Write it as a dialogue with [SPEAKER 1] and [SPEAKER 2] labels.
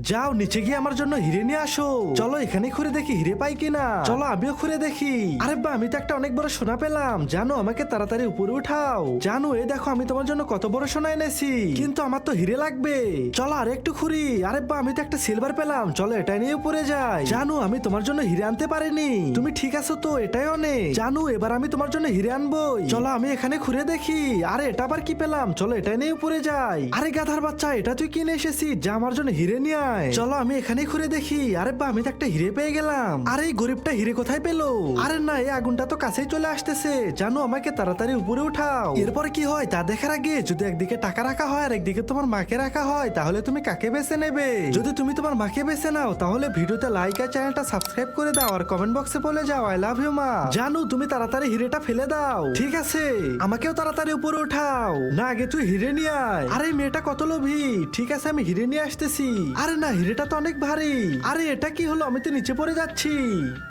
[SPEAKER 1] যাও নিচে গিয়ে আমার জন্য হিরে নিয়ে আসো। চলো এখানে ঘুরে দেখি হিরে পাই কিনা। চলো আমিও ঘুরে দেখি। আরে বা আমি তো একটা অনেক বড় সোনা পেলাম। জানো আমাকে তাড়াতাড়ি উপরে উঠাও। জানো এই দেখো আমি তোমার জন্য কত বড় সোনা এনেছি, কিন্তু আমার তো হিরে লাগবে। চলো আর একটু ঘুরি। আরে বা আমি তো একটা সিলভার পেলাম। চলো এটা নিয়ে উপরে যাই। জানো আমি তোমার জন্য হিরে আনতে পারিনি। তুমি ঠিক আছো তো? এটাই অনেক। জানো এবার আমি তোমার জন্য হিরে আনবই। চলো আমি এখানে ঘুরে দেখি। আরে এটা আবার কি পেলাম? চলো এটা নিয়ে উপরে যাই। আরে গাধার বাচ্চা, এটা তুই কিনে এসেছিস? যা আমার জন্য হিরে নিয়ে আয়। চলো আমি এখানে ঘুরে দেখি। আরে বা আমি তো একটা হিরে পেয়ে গেলাম। আরে এই গরিবটা হিরে কোথায় পেলো? আরে না, এই আগুনটা তো কাছেই চলে আসতেছে। জানো আমাকে তাড়াতাড়ি উপরে উঠাও। এরপর কি হয় তা দেখার আগে যদি একদিকে টাকা রাখা হয় আর একদিকে তোমার মাকে রাখা হয়, তাহলে তুমি কাকে বেছে নেবে? যদি তুমি তোমার মাকে বেছে নাও তাহলে ভিডিওতে লাইক আর চ্যানেলটা সাবস্ক্রাইব করে দাও আর কমেন্ট বক্সে বলে যাও আই লাভ ইউ মা। জানো তুমি তাড়াতাড়ি হিরেটা ফেলে দাও। ঠিক আছে, আমাকেও তাড়াতাড়ি উপরে উঠাও। না আগে তুই হিরে নিয়ে আয়। আরে মেয়েটা কত লোভী। ঠিক আছে আমি হিরে নিয়ে আসতেছি। আরে না, হিরেটা তো অনেক ভারী। আরে এটা কি হলো? আমি তো নিচে পড়ে যাচ্ছি।